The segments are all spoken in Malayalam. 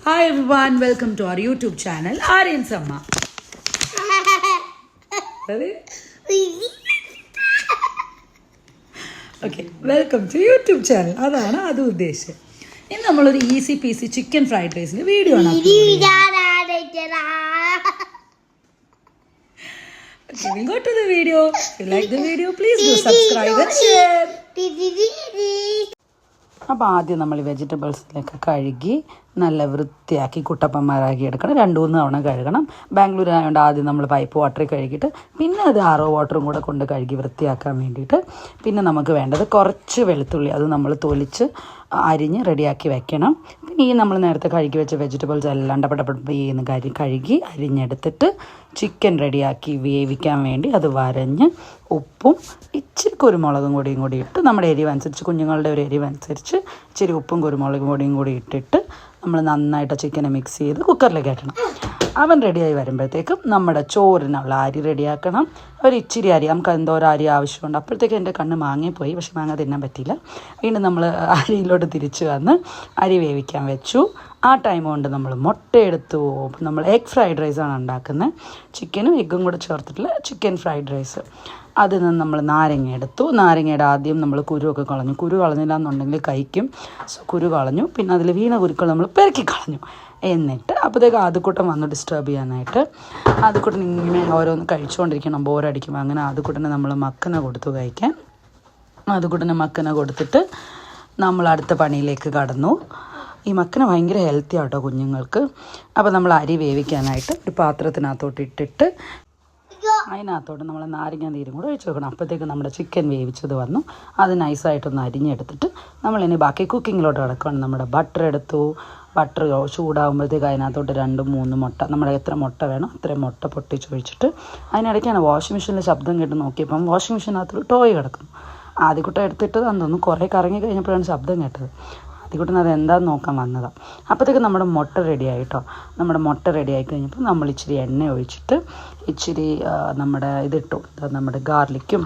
Hi everyone, welcome to our YouTube channel, Aryan Samma. Ready? Okay, welcome to YouTube channel. അതാണ് അത് ഉദ്ദേശിച്ചത്. ഇന്ന് നമ്മളൊരു ഈസി പീസി ചിക്കൻ ഫ്രൈഡ് റൈസിന്റെ വീഡിയോ ആണ് Okay, we'll go to the video. If you like the video, please do subscribe and share. അപ്പോൾ ആദ്യം നമ്മൾ വെജിറ്റബിൾസിലൊക്കെ കഴുകി നല്ല വൃത്തിയാക്കി കുട്ടപ്പന്മാരാക്കി എടുക്കണം. 2-3 തവണ കഴുകണം. ബാംഗ്ലൂർ ആയതുകൊണ്ട് ആദ്യം നമ്മൾ പൈപ്പ് വാട്ടറിൽ കഴുകിയിട്ട് പിന്നെ അത് RO വാട്ടറും കൂടെ കൊണ്ട് കഴുകി വൃത്തിയാക്കാൻ വേണ്ടിയിട്ട്. പിന്നെ നമുക്ക് വേണ്ടത് കുറച്ച് വെളുത്തുള്ളി, അത് നമ്മൾ തൊലിച്ച് അരിഞ്ഞ് റെഡിയാക്കി വെക്കണം. പിന്നെ ഈ നമ്മൾ നേരത്തെ കഴുകി വെച്ച വെജിറ്റബിൾസ് എല്ലാം ഡപ്പടപ്പടന്ന് കഴുകി അരിഞ്ഞെടുത്തിട്ട് ചിക്കൻ റെഡിയാക്കി വേവിക്കാൻ വേണ്ടി അത് വരഞ്ഞ് ഉപ്പും ഇച്ചിരി കുരുമുളകും കൂടി ഇട്ട് നമ്മുടെ എരിവനുസരിച്ച്, കുഞ്ഞുങ്ങളുടെ ഒരു എരിവനുസരിച്ച് ഇച്ചിരി ഉപ്പും കുരുമുളകും കൂടി ഇട്ടിട്ട് നമ്മൾ നന്നായിട്ട് ചിക്കനെ മിക്സ് ചെയ്ത് കുക്കറിലേക്ക് കയറ്റണം. അവൻ റെഡിയായി വരുമ്പോഴത്തേക്കും നമ്മുടെ ചോറിനുള്ള അരി റെഡിയാക്കണം. ഒരു ഇച്ചിരി അരി, നമുക്ക് എന്തോരം അരി ആവശ്യമുണ്ട്. അപ്പോഴത്തേക്കും എൻ്റെ കണ്ണ് മാങ്ങിപ്പോയി, പക്ഷെ മാങ്ങ തിന്നാൻ പറ്റിയില്ല. വീണ്ടും നമ്മൾ അരിയിലോട്ട് തിരിച്ച് വന്ന് അരി വേവിക്കാൻ വെച്ചു. ആ ടൈം കൊണ്ട് നമ്മൾ മുട്ട എടുത്തു. നമ്മൾ എഗ് ഫ്രൈഡ് റൈസാണ് ഉണ്ടാക്കുന്നത്. ചിക്കനും എഗ്ഗും കൂടെ ചേർത്തിട്ടുള്ള ചിക്കൻ ഫ്രൈഡ് റൈസ്. അതിൽ നിന്ന് നമ്മൾ നാരങ്ങ എടുത്തു. നാരങ്ങയുടെ ആദ്യം നമ്മൾ കുരുവൊക്കെ കളഞ്ഞു. കുരു കളഞ്ഞില്ല എന്നുണ്ടെങ്കിൽ കഴിക്കും. കുരു കളഞ്ഞു. പിന്നെ അതിൽ വീണ കുരുക്കൾ നമ്മൾ പെറുക്കി കളഞ്ഞു. എന്നിട്ട് അപ്പോഴത്തേക്ക് ആദ്യക്കൂട്ടം വന്നു ഡിസ്റ്റർബ് ചെയ്യാനായിട്ട്. ആദ്യക്കൂട്ടൻ ഇങ്ങനെ ഓരോന്ന് കഴിച്ചുകൊണ്ടിരിക്കണം, ബോറടിക്കുമ്പോൾ. അങ്ങനെ ആദ്യക്കൂട്ടനെ നമ്മൾ മക്കന കൊടുത്തു കഴിക്കാൻ. ആദ്യക്കൂട്ടനെ മക്കന കൊടുത്തിട്ട് നമ്മൾ അടുത്ത പണിയിലേക്ക് കടന്നു. ഈ മക്കന ഭയങ്കര ഹെൽത്തി ആട്ടോ കുഞ്ഞുങ്ങൾക്ക്. അപ്പോൾ നമ്മൾ അരി വേവിക്കാനായിട്ട് ഒരു പാത്രത്തിനകത്തോട്ട് ഇട്ടിട്ട് അതിനകത്തോട്ട് നമ്മൾ നാരങ്ങ നീരും കൂടെ ഒഴിച്ച് വെക്കണം. അപ്പോഴത്തേക്ക് നമ്മുടെ ചിക്കൻ വേവിച്ചത് വന്നു. അത് നൈസായിട്ടൊന്ന് അരിഞ്ഞെടുത്തിട്ട് നമ്മളിനി ബാക്കി കുക്കിങ്ങിലോട്ട് കിടക്കുകയാണ്. നമ്മുടെ ബട്ടർ എടുത്തു. ബട്ടർ ചൂടാകുമ്പോഴത്തേക്ക് അതിനകത്തോട്ട് 2-3 മുട്ട, നമ്മുടെ എത്ര മുട്ട വേണോ അത്രയും മുട്ട പൊട്ടിച്ചൊഴിച്ചിട്ട്, അതിനിടയ്ക്കാണ് വാഷിംഗ് മെഷീനിൽ ശബ്ദം കേട്ട് നോക്കിയപ്പം വാഷിംഗ് മെഷീനകത്തൊരു ടോയ് കിടക്കുന്നു. ആദ്യക്കുട്ട എടുത്തിട്ട് അതൊന്ന് കുറേ കറങ്ങി കഴിഞ്ഞപ്പോഴാണ് ശബ്ദം കേട്ടത്. ആദ്യക്കുട്ടൻ അത് എന്താണെന്ന് നോക്കാൻ വന്നതാണ്. അപ്പോഴത്തേക്ക് നമ്മുടെ മുട്ട റെഡിയായി കേട്ടോ. നമ്മുടെ മുട്ട റെഡിയായി കഴിഞ്ഞപ്പോൾ നമ്മൾ ഇച്ചിരി എണ്ണ ഒഴിച്ചിട്ട് ഇച്ചിരി നമ്മുടെ ഇതിട്ടു, നമ്മുടെ ഗാർലിക്കും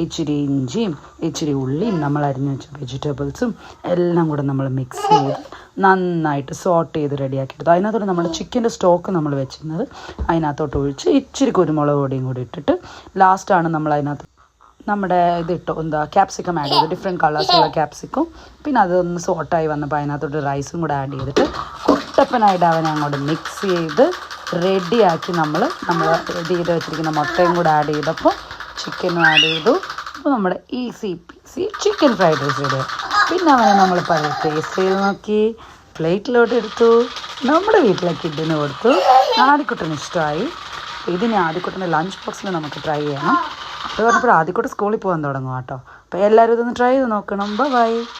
ഇച്ചിരി ഇഞ്ചിയും ഇച്ചിരി ഉള്ളിയും നമ്മൾ അരിഞ്ഞു വെച്ച വെജിറ്റബിൾസും എല്ലാം കൂടെ നമ്മൾ മിക്സ് ചെയ്ത് നന്നായിട്ട് സോട്ട് ചെയ്ത് റെഡിയാക്കിയിട്ട് അതിനകത്തോട്ട് നമ്മുടെ ചിക്കൻ്റെ സ്റ്റോക്ക് നമ്മൾ വെച്ചിരുന്നത് അതിനകത്തോട്ട് ഒഴിച്ച് ഇച്ചിരി കുരുമുളക് പൊടിയും കൂടി ഇട്ടിട്ട് ലാസ്റ്റാണ് നമ്മൾ അതിനകത്ത് നമ്മുടെ ഇതിട്ടു, ക്യാപ്സിക്കം ആഡ് ചെയ്തു. ഡിഫറെൻറ്റ് കളേഴ്സുള്ള ക്യാപ്സിക്കും. പിന്നെ അതൊന്ന് സോട്ടായി വന്നപ്പോൾ അതിനകത്തോട്ട് റൈസും കൂടെ ആഡ് ചെയ്തിട്ട് കുട്ടപ്പനായിട്ട് അവനെ അങ്ങോട്ട് മിക്സ് ചെയ്ത് റെഡിയാക്കി നമ്മൾ ഇത് ചെയ്ത് വെച്ചിരിക്കുന്ന മുട്ടയും കൂടെ ആഡ് ചെയ്തപ്പോൾ ചിക്കനും ആഡ് ചെയ്തു. അപ്പോൾ നമ്മുടെ easy peasy chicken fried rice ready. പിന്നെ അവനെ നമ്മൾ ടേസ്റ്റ് ചെയ്ത് നോക്കി, പ്ലേറ്റിലോട്ട് എടുത്തു, നമ്മുടെ വീട്ടിലേക്ക് ഇഡിന് കൊടുത്തു. ആദ്യക്കുട്ടന് ഇഷ്ടമായി. ഇതിന് ആദ്യക്കുട്ടൻ്റെ ലഞ്ച് ബോക്സിൽ നമുക്ക് ട്രൈ ചെയ്യണം. അത് പറഞ്ഞപ്പോൾ ആദ്യക്കൂടെ സ്കൂളിൽ പോകാൻ തുടങ്ങും കേട്ടോ. അപ്പോൾ എല്ലാവരും ഇതൊന്ന് ട്രൈ ചെയ്ത് നോക്കണം. ബൈ.